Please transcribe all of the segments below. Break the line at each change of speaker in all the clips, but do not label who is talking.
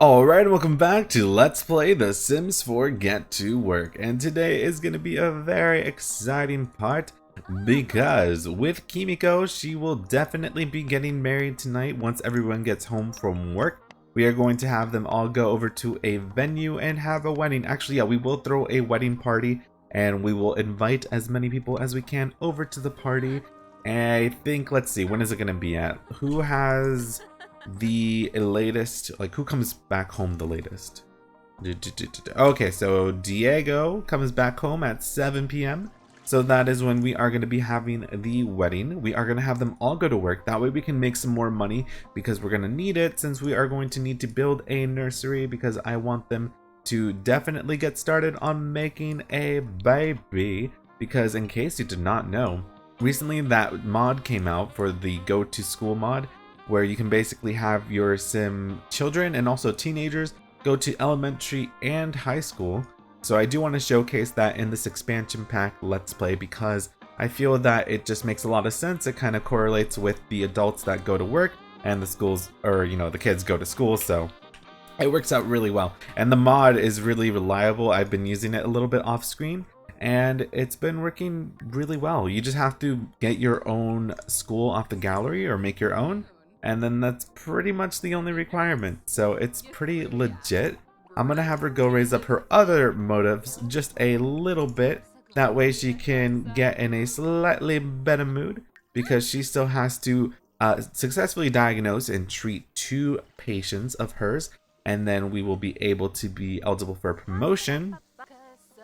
Alright, welcome back to Let's Play The Sims 4 Get to Work. And today is going to be a very exciting part because with Kimiko, she will definitely be getting married tonight once everyone gets home from work. We are going to have them all go over to a venue and have a wedding. Actually, yeah, we will throw a wedding party and we will invite as many people as we can over to the party. And I think, let's see, when is it going to be at? Who has the latest, like who comes back home the latest? Okay, so Diego comes back home at 7 p.m. So that is when we are going to be having the wedding. We are going to have them all go to work. That way we can make some more money because we're going to need it, since we are going to need to build a nursery, because I want them to definitely get started on making a baby. Because in case you did not know, recently that mod came out for the go to school mod, where you can basically have your sim children and also teenagers go to elementary and high school. So I do want to showcase that in this expansion pack Let's Play, because I feel that it just makes a lot of sense. It kind of correlates with the adults that go to work and the schools, or the kids go to school, so it works out really well. And the mod is really reliable. I've been using it a little bit off screen and it's been working really well. You just have to get your own school off the gallery or make your own, and then that's pretty much the only requirement. So it's pretty legit. I'm gonna have her go raise up her other motives just a little bit. That way she can get in a slightly better mood, because she still has to successfully diagnose and treat 2 patients of hers. And then we will be able to be eligible for a promotion.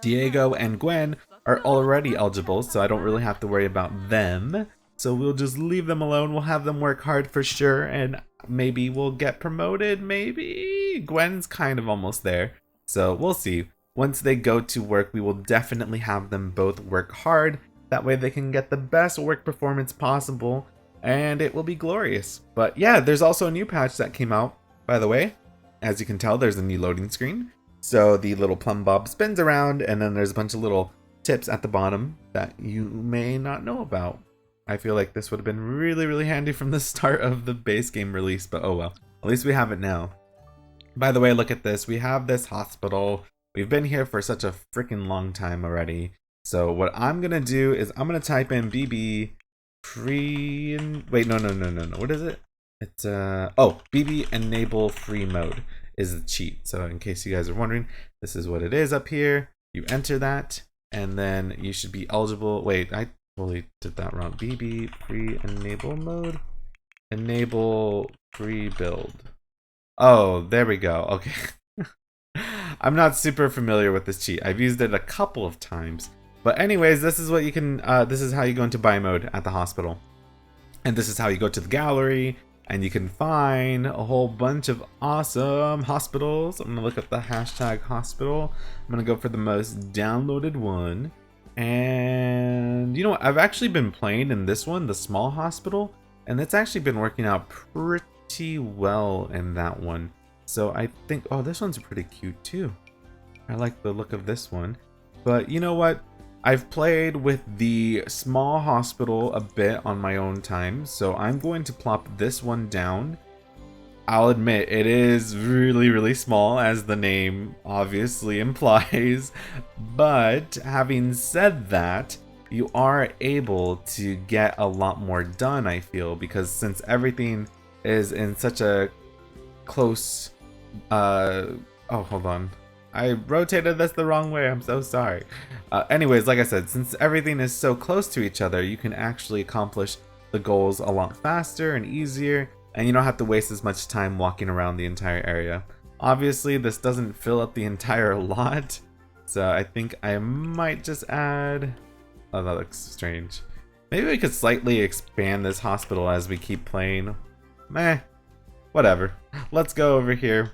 Diego and Gwen are already eligible, so I don't really have to worry about them. So we'll just leave them alone. We'll have them work hard for sure, and maybe we'll get promoted, maybe? Gwen's kind of almost there, so we'll see. Once they go to work, we will definitely have them both work hard. That way they can get the best work performance possible, and it will be glorious. But yeah, there's also a new patch that came out, by the way. As you can tell, there's a new loading screen. So the little plumb bob spins around, and then there's a bunch of little tips at the bottom that you may not know about. I feel like this would have been really handy from the start of the base game release, but oh well. At least we have it now. By the way, look at this. We have this hospital. We've been here for such a freaking long time already. So what I'm gonna do is I'm gonna type in BB free and wait, no. What is it? It's oh, BB enable free mode is the cheat. So in case you guys are wondering, this is what it is up here. You enter that, and then you should be eligible. Wait, I totally did that wrong. BB free enable mode. Enable free build. Oh, there we go. Okay. I'm not super familiar with this cheat. I've used it a couple of times. But anyways, this is what you can, this is how you go into buy mode at the hospital. And this is how you go to the gallery, and you can find a whole bunch of awesome hospitals. I'm gonna look up the hashtag hospital. I'm gonna go for the most downloaded one. And you know what? I've actually been playing in this one, the small hospital, and it's actually been working out pretty well in that one. So I think, oh, this one's pretty cute too. I like the look of this one. But you know what? I've played with the small hospital a bit on my own time, so I'm going to plop this one down. I'll admit, it is really small, as the name obviously implies, but having said that, you are able to get a lot more done, I feel, because since everything is in such a close, oh, hold on. I rotated this the wrong way, I'm so sorry. Anyways, like I said, since everything is so close to each other, you can actually accomplish the goals a lot faster and easier, and you don't have to waste as much time walking around the entire area. Obviously, this doesn't fill up the entire lot, so I think I might just add... Oh, that looks strange. Maybe we could slightly expand this hospital as we keep playing. Meh, whatever. Let's go over here.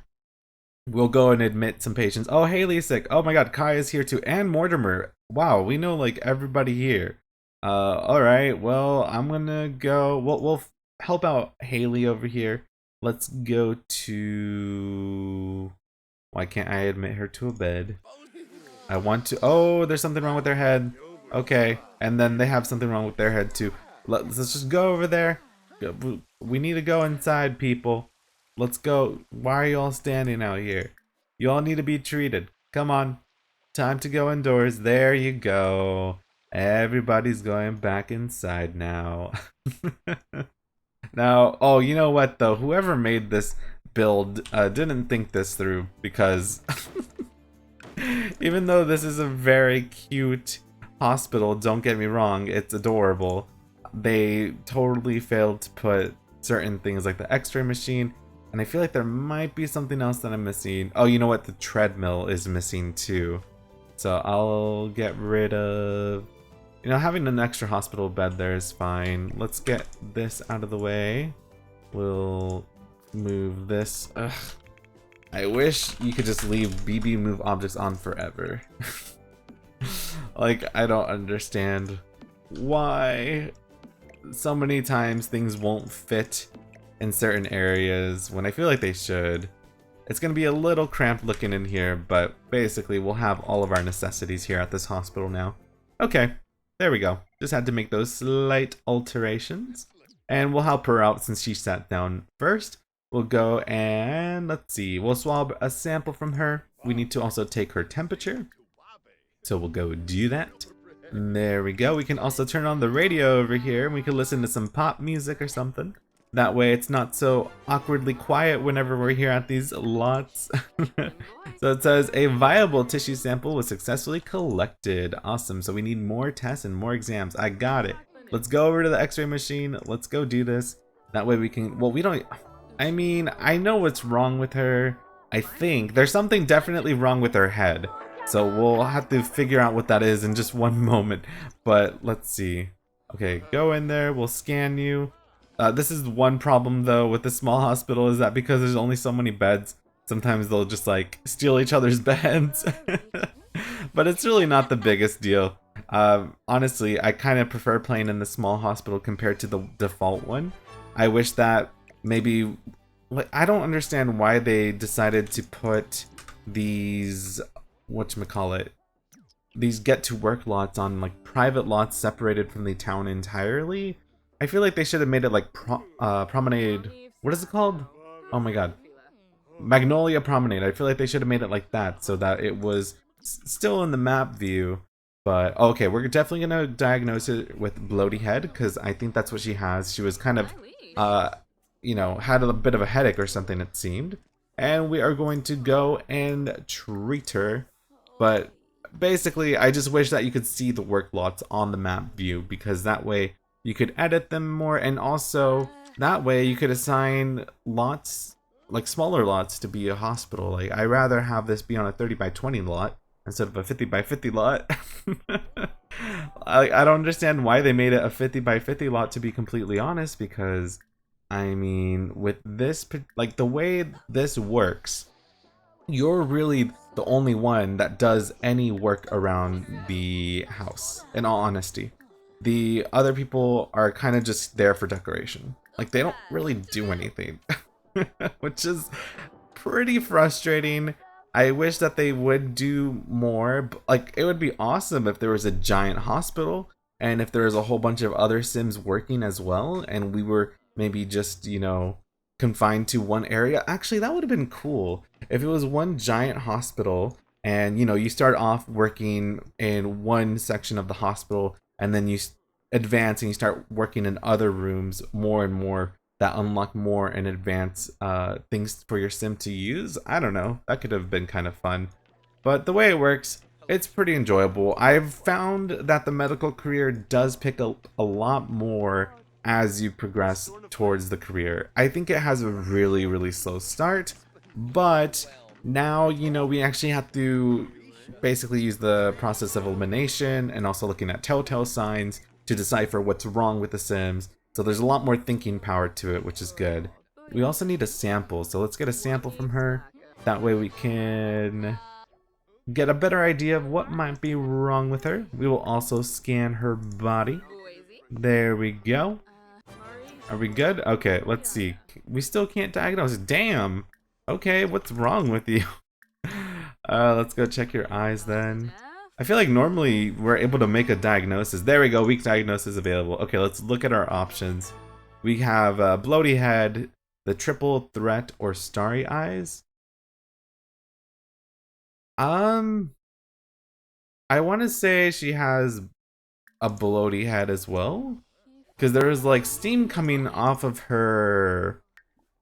We'll go and admit some patients. Oh, Haley's sick. Oh my god, Kai is here too. And Mortimer. Wow, we know like everybody here. Alright, well, I'm gonna go. We'll help out Haley over here. Let's go to... Why can't I admit her to a bed? I want to... Oh, there's something wrong with their head. Okay, and then they have something wrong with their head too. Let's just go over there. We need to go inside, people. Let's go. Why are you all standing out here? You all need to be treated. Come on. Time to go indoors. There you go. Everybody's going back inside now. Now, oh, you know what though? Whoever made this build didn't think this through, because even though this is a very cute hospital, don't get me wrong, it's adorable, they totally failed to put certain things like the x-ray machine, and I feel like there might be something else that I'm missing. Oh, you know what? The treadmill is missing too. So I'll get rid of... You know, having an extra hospital bed there is fine. Let's get this out of the way. We'll move this. Ugh. I wish you could just leave BB move objects on forever. Like, I don't understand why so many times things won't fit in certain areas when I feel like they should. It's gonna be a little cramped looking in here, but basically we'll have all of our necessities here at this hospital now. Okay. There we go. Just had to make those slight alterations. And we'll help her out since she sat down first. We'll go and let's see. We'll swab a sample from her. We need to also take her temperature. So we'll go do that. And there we go. We can also turn on the radio over here and we can listen to some pop music or something. That way it's not so awkwardly quiet whenever we're here at these lots. So it says a viable tissue sample was successfully collected. Awesome. So we need more tests and more exams. I got it. Let's go over to the x-ray machine. Let's go do this. That way we can, well, we don't, I mean, I know what's wrong with her. I think there's something definitely wrong with her head. So we'll have to figure out what that is in just one moment. But let's see. Okay, go in there. We'll scan you. This is one problem though with the small hospital, is that because there's only so many beds, sometimes they'll just like steal each other's beds. But it's really not the biggest deal. Honestly, I kind of prefer playing in the small hospital compared to the default one. I wish that maybe, I don't understand why they decided to put these, whatchamacallit, these get to work lots on like private lots separated from the town entirely. I feel like they should have made it like Promenade. What is it called? Oh my god. Magnolia Promenade. I feel like they should have made it like that so that it was still in the map view. But okay, we're definitely going to diagnose it with bloaty head because I think that's what she has. She was kind of, you know, had a bit of a headache or something, it seemed. And we are going to go and treat her. But basically, I just wish that you could see the work lots on the map view because that way you could edit them more, and also that way you could assign lots, like smaller lots, to be a hospital. Like, I'd rather have this be on a 30 by 20 lot instead of a 50 by 50 lot. I don't understand why they made it a 50 by 50 lot, to be completely honest, because I mean, with this, like the way this works, you're really the only one that does any work around the house, in all honesty. The other people are kind of just there for decoration. Like, they don't really do anything. Which is pretty frustrating. I wish that they would do more. Like, it would be awesome if there was a giant hospital and if there was a whole bunch of other Sims working as well, and we were maybe just, you know, confined to one area. Actually, that would have been cool if it was one giant hospital and, you know, you start off working in one section of the hospital and then you advance and you start working in other rooms more and more that unlock more and advance things for your sim to use. I don't know, that could have been kind of fun. But the way it works, it's pretty enjoyable. I've found that the medical career does pick up a lot more as you progress towards the career. I think it has a really, really slow start, but now, you know, we actually have to basically use the process of elimination and also looking at telltale signs to decipher what's wrong with the Sims. So there's a lot more thinking power to it, which is good. We also need a sample, so let's get a sample from her. That way we can get a better idea of what might be wrong with her. We will also scan her body. There we go. Are we good? Okay, let's see. We still can't diagnose. Damn! Okay, what's wrong with you? Let's go check your eyes then. I feel like normally we're able to make a diagnosis. There we go, weak diagnosis available. Okay, let's look at our options. We have bloaty head, the triple threat or starry eyes. I want to say she has a bloaty head as well, because there was like steam coming off of her,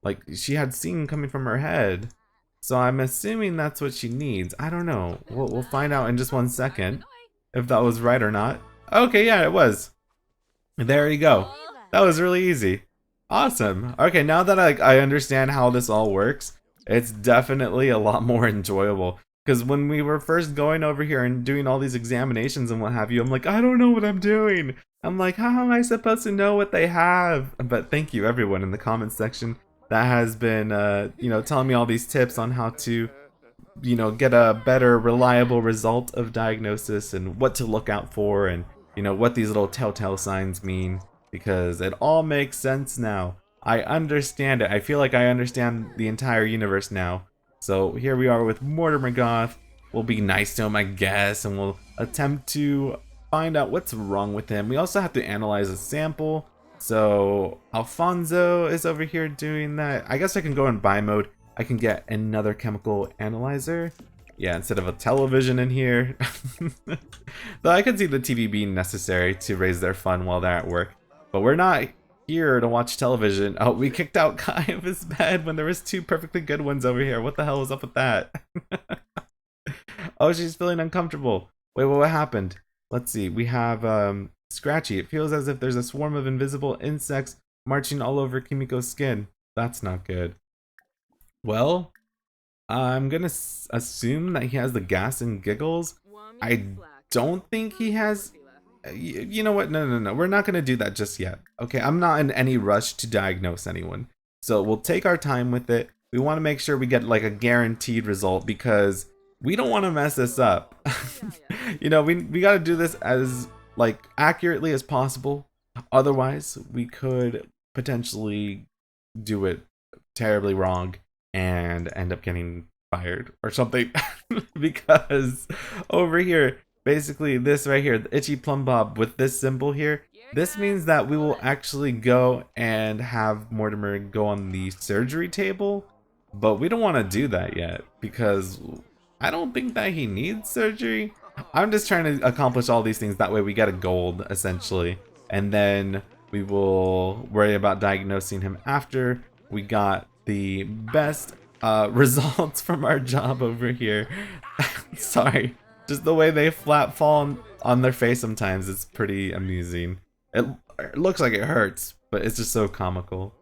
like she had steam coming from her head. So I'm assuming that's what she needs. I don't know. We'll find out in just 1 second if that was right or not. Okay, yeah, it was. There you go. That was really easy. Awesome. Okay, now that I understand how this all works, it's definitely a lot more enjoyable. Because when we were first going over here and doing all these examinations and what have you, I'm like, I don't know what I'm doing. I'm like, how am I supposed to know what they have? But thank you everyone in the comments section that has been, you know, telling me all these tips on how to, you know, get a better reliable result of diagnosis and what to look out for and, you know, what these little telltale signs mean, because it all makes sense now. I understand it. I feel like I understand the entire universe now. So here we are with Mortimer Goth. We'll be nice to him, I guess, and we'll attempt to find out what's wrong with him. We also have to analyze a sample. So Alfonso is over here doing that. I guess I can go in buy mode. I can get another chemical analyzer. Yeah, instead of a television in here. Though I can see the TV being necessary to raise their fun while they're at work. But we're not here to watch television. Oh, we kicked out Kai of his bed when there was 2 perfectly good ones over here. What the hell was up with that? Oh, she's feeling uncomfortable. Wait, what happened? Let's see. We have Scratchy. It feels as if there's a swarm of invisible insects marching all over Kimiko's skin. That's not good. Well, I'm gonna assume that he has the gas and giggles. I don't think he has. You know what? No. We're not gonna do that just yet. Okay, I'm not in any rush to diagnose anyone. So we'll take our time with it. We want to make sure we get like a guaranteed result because we don't want to mess this up. You know, we got to do this as like accurately as possible. Otherwise, we could potentially do it terribly wrong and end up getting fired or something. Because over here, basically this right here, the itchy plum bob with this symbol here, this means that we will actually go and have Mortimer go on the surgery table, but we don't want to do that yet because I don't think that he needs surgery. I'm just trying to accomplish all these things, that way we get a gold essentially, and then we will worry about diagnosing him after we got the best results from our job over here. Sorry, just the way they flat fall on their face sometimes, it's pretty amusing. It looks like it hurts, but it's just so comical.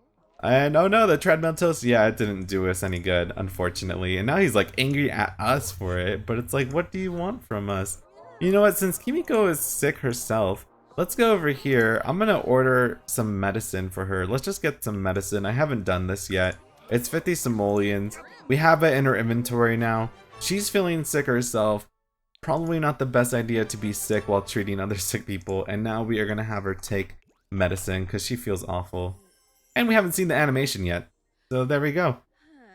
And oh no, the treadmill toast, yeah, it didn't do us any good, unfortunately. And now he's like angry at us for it, but it's like, what do you want from us? You know what, since Kimiko is sick herself, let's go over here. I'm gonna order some medicine for her. Let's just get some medicine. I haven't done this yet. It's 50 simoleons. We have it in her inventory now. She's feeling sick herself. Probably not the best idea to be sick while treating other sick people. And now we are gonna have her take medicine because she feels awful. And we haven't seen the animation yet. So there we go.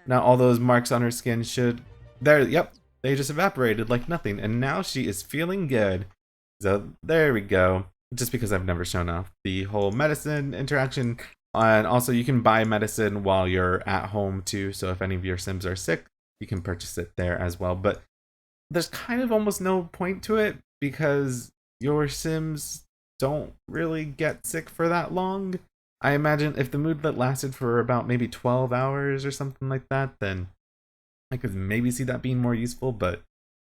Now all those marks on her skin should... There, yep. They just evaporated like nothing. And now she is feeling good. So there we go. Just because I've never shown off the whole medicine interaction. And also you can buy medicine while you're at home too. So if any of your Sims are sick, you can purchase it there as well. But there's kind of almost no point to it because your Sims don't really get sick for that long. I imagine if the moodlet lasted for about maybe 12 hours or something like that, then I could maybe see that being more useful. But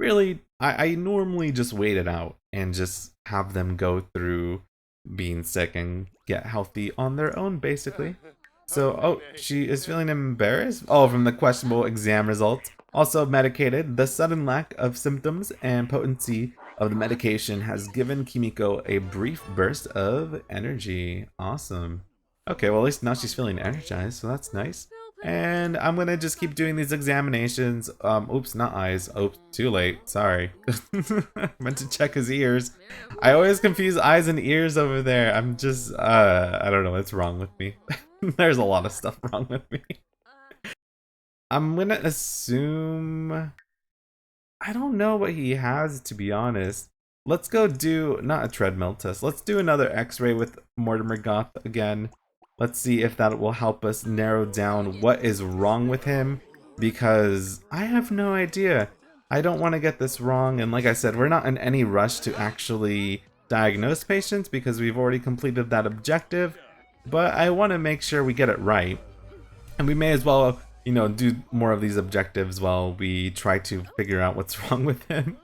really, I normally just wait it out and just have them go through being sick and get healthy on their own, basically. So, oh, she is feeling embarrassed? Oh, from the questionable exam results. Also medicated, the sudden lack of symptoms and potency of the medication has given Kimiko a brief burst of energy. Awesome. Okay, well at least now she's feeling energized, so that's nice. And I'm gonna just keep doing these examinations. Oops, not eyes. Oops, too late. Sorry. Meant to check his ears. I always confuse eyes and ears over there. I'm just, I don't know what's wrong with me. There's a lot of stuff wrong with me. I'm gonna assume... I don't know what he has, to be honest. Let's go do, not a treadmill test. Let's do another x-ray with Mortimer Goth again. Let's see if that will help us narrow down what is wrong with him, because I have no idea. I don't want to get this wrong, and like I said, we're not in any rush to actually diagnose patients because we've already completed that objective, but I want to make sure we get it right. And we may as well, you know, do more of these objectives while we try to figure out what's wrong with him.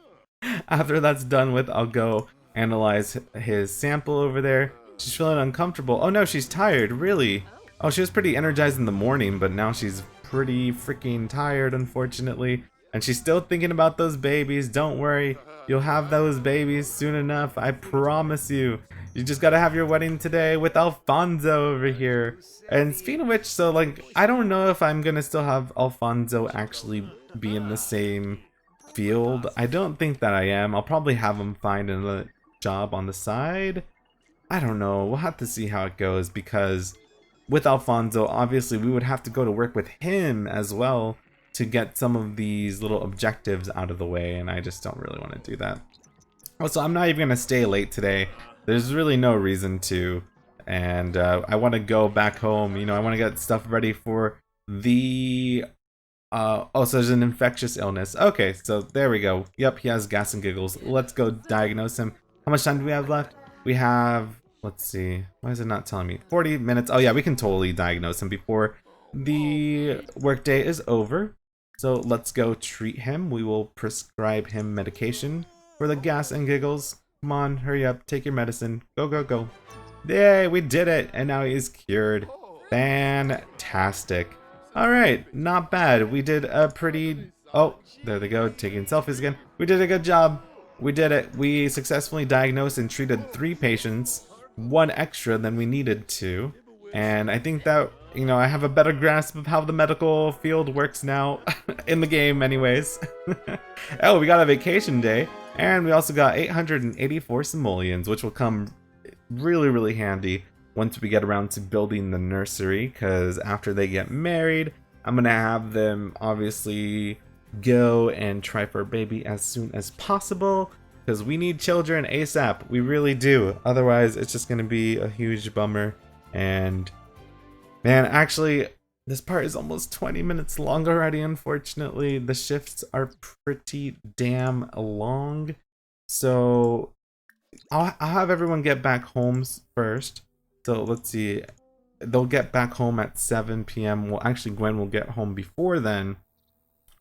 After that's done with, I'll go analyze his sample over there. She's feeling uncomfortable. Oh no, she's tired, really? Oh, she was pretty energized in the morning, but now she's pretty freaking tired, unfortunately. And she's still thinking about those babies. Don't worry, you'll have those babies soon enough, I promise you. You just gotta have your wedding today with Alfonso over here. And speaking of which, so like, I don't know if I'm gonna still have Alfonso actually be in the same field. I don't think that I am. I'll probably have him find another job on the side. I don't know. We'll have to see how it goes, because with Alfonso, obviously we would have to go to work with him as well to get some of these little objectives out of the way, and I just don't really want to do that. Also, I'm not even going to stay late today. There's really no reason to, and I want to go back home. You know, I want to get stuff ready for the oh, so there's an infectious illness. Okay, so there we go. Yep, he has gas and giggles. Let's go diagnose him. How much time do we have left? We have, let's see, why is it not telling me? 40 minutes. Oh yeah, we can totally diagnose him before the workday is over. So let's go treat him. We will prescribe him medication for the gas and giggles. Come on, hurry up, take your medicine. Go, go, go. Yay, we did it, and now he's cured. Fantastic. Alright, not bad. We did a pretty... Oh, there they go, taking selfies again. We did a good job. We did it. We successfully diagnosed and treated 3 patients, 1 extra than we needed to. And I think that, you know, I have a better grasp of how the medical field works now, in the game anyways. Oh, we got a vacation day, and we also got 884 simoleons, which will come really, really handy once we get around to building the nursery, because after they get married, I'm gonna have them obviously go and try for a baby as soon as possible, because we need children ASAP. We really do. Otherwise, it's just gonna be a huge bummer. And man, actually, this part is almost 20 minutes long already, unfortunately. The shifts are pretty damn long. So I'll have everyone get back home first. So let's see, they'll get back home at 7 p.m. Well, actually, Gwen will get home before then.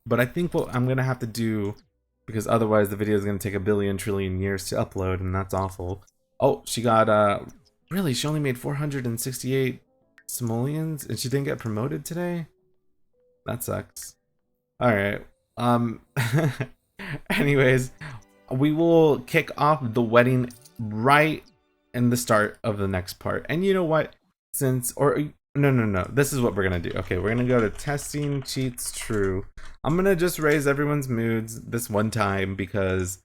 But I think what I'm going to have to do, because otherwise the video is going to take a billion trillion years to upload, and that's awful. Oh, she got, really, she only made 468 simoleons, and she didn't get promoted today? That sucks. Alright, anyways, we will kick off the wedding right in the start of the next part. And you know what? No. This is what we're gonna do. Okay, we're gonna go to testing cheats true. I'm gonna just raise everyone's moods this one time because,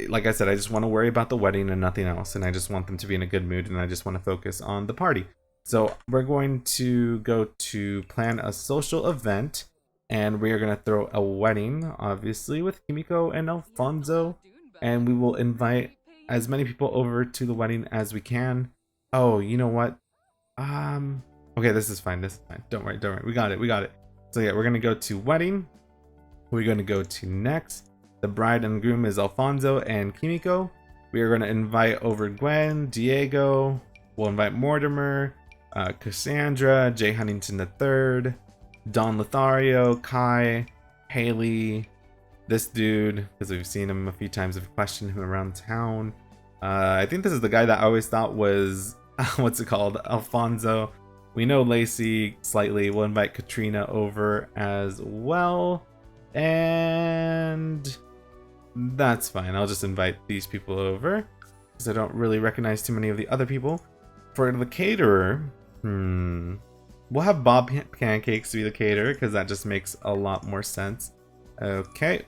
like I said, I just want to worry about the wedding and nothing else. And I just want them to be in a good mood, and I just want to focus on the party. So we're going to go to plan a social event, and we are gonna throw a wedding, obviously, with Kimiko and Alfonso. And we will invite as many people over to the wedding as we can. Oh, you know what? Okay, this is fine. This is fine. Don't worry. We got it. So yeah, we're gonna go to wedding. We're gonna go to next. The bride and groom is Alfonso and Kimiko. We are gonna invite over Gwen, Diego. We'll invite Mortimer, Cassandra, Jay Huntington III, Don Lothario, Kai, Haley, this dude, because we've seen him a few times. We've questioned him around town. I think this is the guy that I always thought was, what's it called, Alfonso. We know Lacey slightly. We'll invite Katrina over as well. And that's fine. I'll just invite these people over, because I don't really recognize too many of the other people. For the caterer, we'll have Bob Pancakes be the caterer, because that just makes a lot more sense. Okay.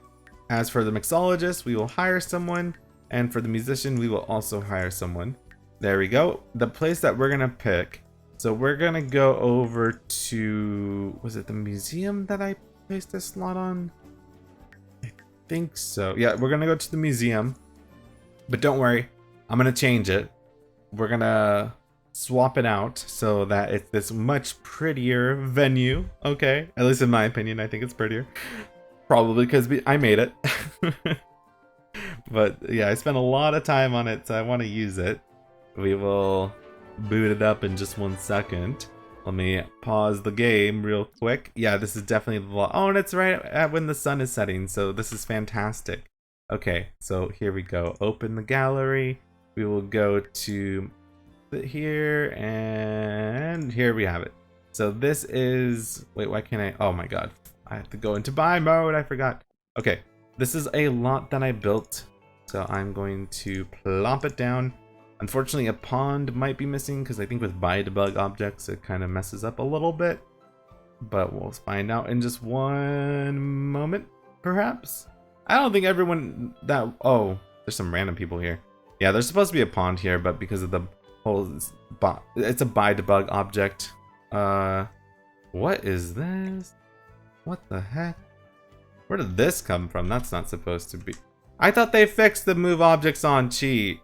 As for the mixologist, we will hire someone, and for the musician, we will also hire someone. There we go. The place that we're gonna pick. So we're gonna go over to, was it the museum that I placed this slot on? I think so. Yeah, we're gonna go to the museum, but don't worry, I'm gonna change it. We're gonna swap it out so that it's this much prettier venue. Okay, at least in my opinion, I think it's prettier. Probably because I made it. But yeah, I spent a lot of time on it, so I want to use it. We will boot it up in just 1 second. Let me pause the game real quick. Yeah, this is definitely the Oh, and it's right at when the sun is setting, so this is fantastic. Okay, so here we go. Open the gallery. We will go to here, and here we have it. So this is... Wait, why can't I... Oh my god. I have to go into buy mode. I forgot. Okay, this is a lot that I built. So I'm going to plop it down. Unfortunately, a pond might be missing because I think with buy debug objects, it kind of messes up a little bit. But we'll find out in just 1 moment, perhaps. I don't think everyone that... Oh, there's some random people here. Yeah, there's supposed to be a pond here, but because of the whole... It's a buy debug object. What is this? What the heck? Where did this come from? That's not supposed to be... I thought they fixed the move objects on cheat.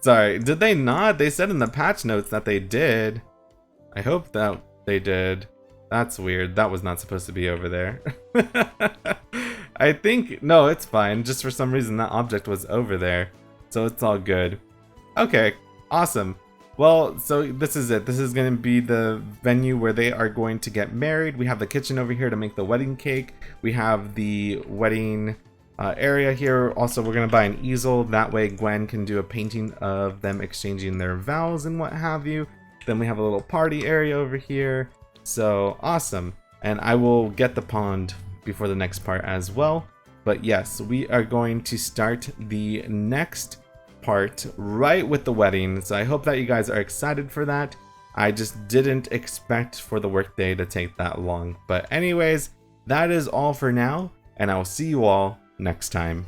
Sorry, did they not? They said in the patch notes that they did. I hope that they did. That's weird. That was not supposed to be over there. I think... No, it's fine. Just for some reason that object was over there. So it's all good. Okay, awesome. Well, so this is it. This is going to be the venue where they are going to get married. We have the kitchen over here to make the wedding cake. We have the wedding... area here. Also, we're gonna buy an easel. That way Gwen can do a painting of them exchanging their vows and what have you. Then we have a little party area over here. So awesome. And I will get the pond before the next part as well. But yes, we are going to start the next part right with the wedding. So I hope that you guys are excited for that. I just didn't expect for the workday to take that long. But anyways, that is all for now, and I will see you all next time.